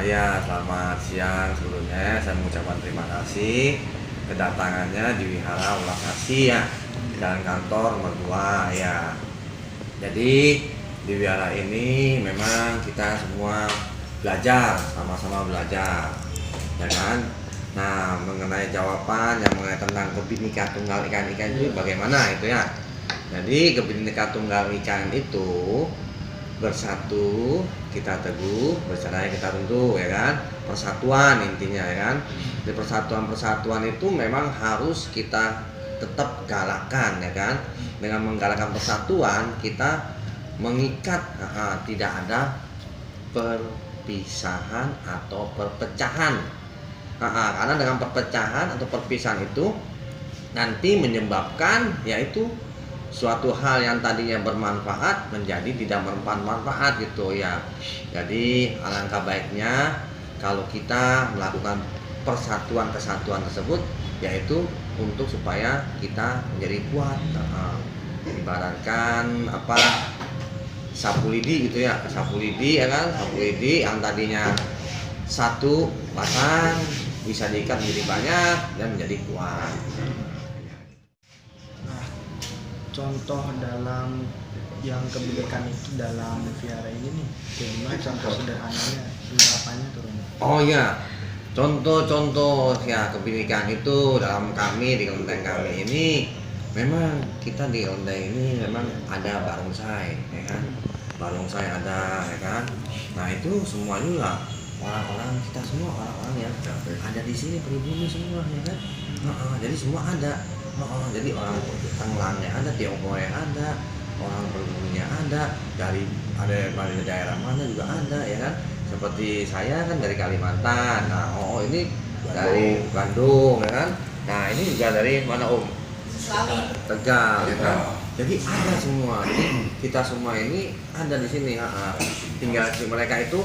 Ya, selamat siang sebelumnya. Saya mengucapkan terima kasih kedatangannya di Wihara Ulas Asih ya, Jalan Kantor nomor 2 ya. Jadi di wihara ini memang kita semua belajar, sama-sama belajar, ya kan? Nah, mengenai jawaban yang mengenai tentang Bhinneka Tunggal Ika itu bagaimana itu ya? Jadi Bhinneka Tunggal Ika itu bersatu kita teguh, bercerai kita runtuh, ya kan? Persatuan intinya, ya kan? Di persatuan itu memang harus kita tetap galakan, ya kan? Dengan menggalakkan persatuan kita mengikat, tidak ada perpisahan atau perpecahan. Karena dengan perpecahan atau perpisahan itu nanti menyebabkan yaitu suatu hal yang tadinya bermanfaat menjadi tidak bermanfaat gitu ya. Jadi alangkah baiknya kalau kita melakukan kesatuan tersebut yaitu untuk supaya kita menjadi kuat. Ibaratkan sapu lidi gitu ya, sapu lidi ya kan, sapu lidi yang tadinya satu pasang bisa diikat menjadi banyak dan menjadi kuat. Contoh dalam yang kebinekaan itu dalam vihara ini nih, gimana contoh sederhananya, ungkapannya turun? Oh ya, contoh-contoh ya kebinekaan itu dalam kami di kelenteng kami ini memang kita di kelenteng ini memang ada barongsai, ya kan? Barongsai ada, ya kan? Nah itu semuanya lah orang-orang kita semua orang-orang yang ada di sini pribumi semua, ya kan? Jadi semua ada. Jadi orang Tenglangnya ada, Tionghoanya ada, orang Perburunya ada, dari daerah mana juga ada, ya kan? Seperti saya kan dari Kalimantan, nah ini dari Bandung, ya kan? Nah ini juga dari mana Om? Tegal, ya kan? Jadi ada semua, jadi kita semua ini ada di sini. Tinggal mereka itu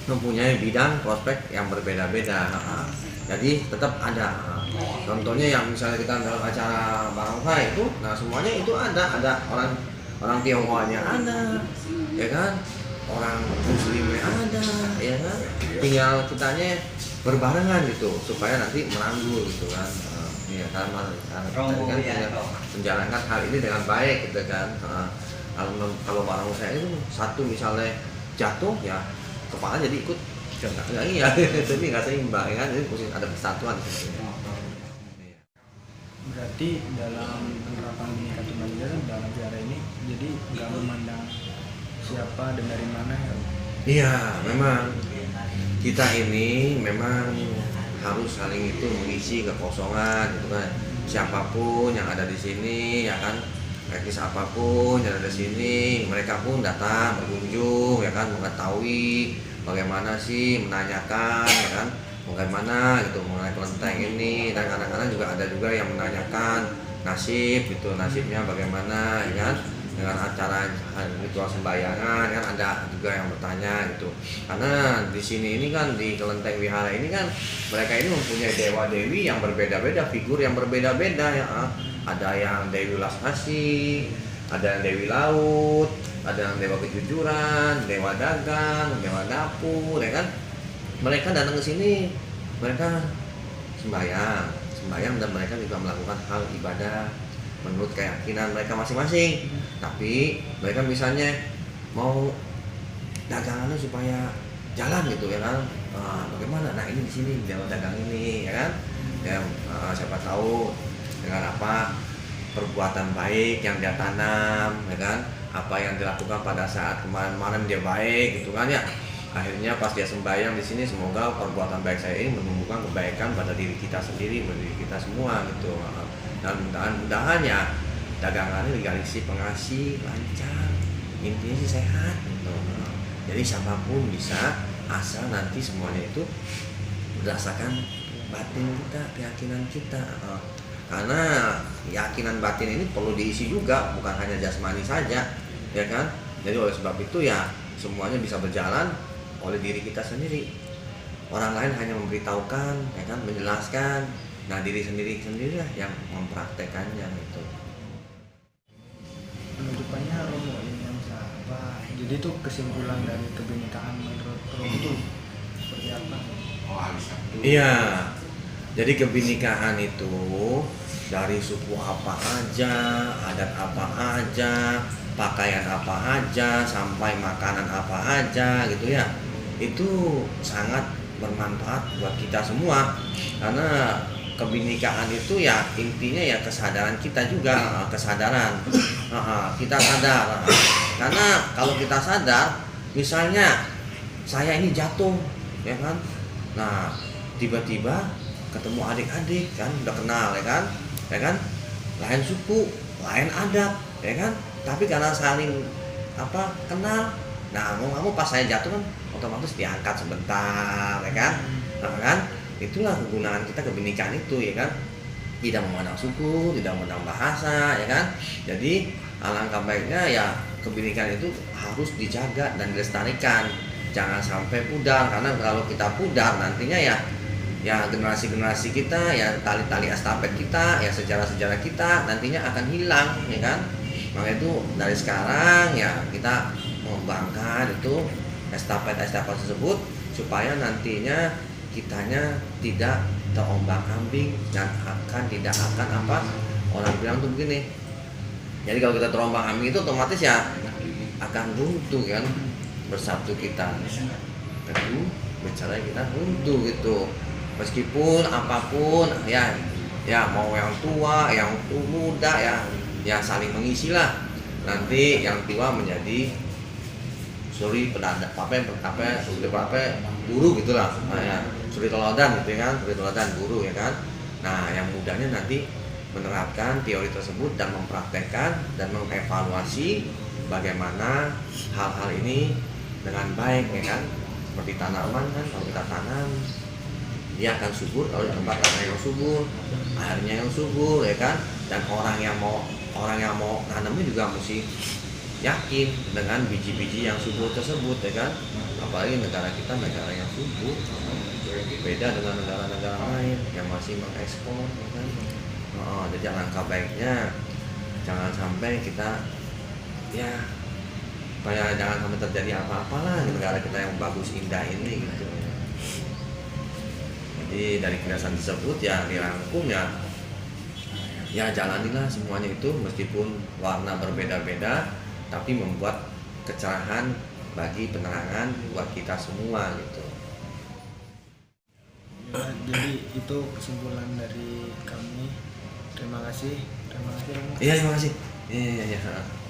mempunyai bidang prospek yang berbeda-beda. Jadi tetap ada. Contohnya yang misalnya kita dalam acara barongsai itu, nah semuanya itu ada orang Tionghoanya ada, ya kan? Orang Muslimnya ada, ya kan? Tinggal kitanya berbarengan gitu supaya nanti merangkul gitu kan. Ya kan, menjalankan hal ini dengan baik gitu kan. Kalau barongsai itu satu misalnya jatuh ya kepala jadi ikut iya jadi nggak seimbang, ya kan? Jadi mesti ada persatuan gitu. Berarti dalam penerapan Bhinneka Tunggal Ika dalam vihara ini jadi nggak memandang siapa dan dari mana ya? Iya, memang kita ini memang harus saling itu mengisi kekosongan gitu kan. Siapapun yang ada di sini, ya kan, etnis apapun yang ada di sini, mereka pun datang berkunjung, ya kan, mengetahui bagaimana sih, menanyakan, ya kan, bagaimana gitu mengenai kelenteng ini. Dan kadang-kadang juga ada juga yang menanyakan nasib gitu, nasibnya bagaimana, ya kan, dengan acara ritual sembayangan kan ada juga yang bertanya gitu. Karena di sini ini kan di kelenteng wihara ini kan mereka ini mempunyai dewa dewi yang berbeda-beda, figur yang berbeda-beda ya. Ada yang Dewi Ulas Asih, ada yang Dewi Laut, ada yang Dewa Kejujuran, Dewa Dagang, Dewa Dapur, ya kan. Mereka datang ke sini, mereka sembahyang dan mereka juga melakukan hal ibadah menurut keyakinan mereka masing-masing. Tapi mereka misalnya mau dagangannya supaya jalan gitu, ya kan. Bagaimana? Nah ini di sini Dewa Dagang ini, ya kan. Siapa tahu dengan apa perbuatan baik yang dia tanam, ya kan, apa yang dilakukan pada saat kemarin-kemarin dia baik gitu kan ya, akhirnya pas dia sembahyang di sini semoga perbuatan baik saya ini menumbuhkan kebaikan pada diri kita sendiri, pada diri kita semua gitu. Dan mudah-mudahan ya dagangannya digalisi pengasih lancar, intinya sih sehat gitu. Jadi siapapun bisa, asal nanti semuanya itu berdasarkan batin kita, keyakinan kita. Karena keyakinan batin ini perlu diisi juga, bukan hanya jasmani saja, ya kan. Jadi oleh sebab itu ya semuanya bisa berjalan oleh diri kita sendiri. Orang lain hanya memberitahukan, ya kan, menjelaskan. Nah diri sendirilah yang mempraktekannya gitu. Penutupannya Romo ini yang apa? Jadi itu kesimpulan dari kebinekaan menurut Romo itu seperti apa? Iya, jadi kebinekaan itu dari suku apa aja, adat apa aja, pakaian apa aja, sampai makanan apa aja gitu ya. Itu sangat bermanfaat buat kita semua. Karena kebinekaan itu ya intinya ya kesadaran kita juga, kesadaran. Kita sadar. Karena kalau kita sadar, misalnya saya ini jatuh, ya kan? Nah, tiba-tiba ketemu adik-adik kan udah kenal ya kan lain suku lain adat ya kan tapi karena saling kenal nah mau kamu pas saya jatuh kan otomatis diangkat sebentar ya kan nah kan itulah kegunaan kita kebinekaan itu ya kan tidak memandang suku tidak memandang bahasa ya kan jadi alangkah baiknya ya kebinekaan itu harus dijaga dan dilestarikan jangan sampai pudar karena kalau kita pudar nantinya ya generasi-generasi kita ya tali-tali estafet kita ya sejarah-sejarah kita nantinya akan hilang ya kan maka itu dari sekarang ya kita mengembangkan itu estafet-estafet tersebut supaya nantinya kitanya tidak terombang-ambing dan tidak akan orang bilang tuh begini jadi kalau kita terombang-ambing itu otomatis ya akan runtuh kan bersatu kita teguh bicara kita runtuh gitu meskipun apapun ya mau yang tua yang muda ya saling mengisi lah nanti yang tua menjadi suri guru gitulah nah, ya suri teladan gitu kan suri teladan guru ya kan nah yang mudanya nanti menerapkan teori tersebut dan mempraktekkan dan mengevaluasi bagaimana hal-hal ini dengan baik ya kan seperti tanaman kan kalau kita tanam dia akan subur kalau di tempat tanah yang subur airnya yang subur ya kan dan orang yang mau tanamnya juga mesti yakin dengan biji-biji yang subur tersebut ya kan apalagi negara kita negara yang subur beda dengan negara-negara lain yang masih mengekspor ya kan jadi alangkah baiknya jangan sampai kita ya supaya jangan sampai terjadi apa-apalah di negara kita yang bagus indah ini gitu. Jadi dari kebiasaan tersebut ya dirangkum ya jalanilah semuanya itu meskipun warna berbeda-beda tapi membuat kecerahan bagi penerangan buat kita semua gitu. Ya, jadi itu kesimpulan dari kami. Terima kasih. Iya terima kasih. Iya.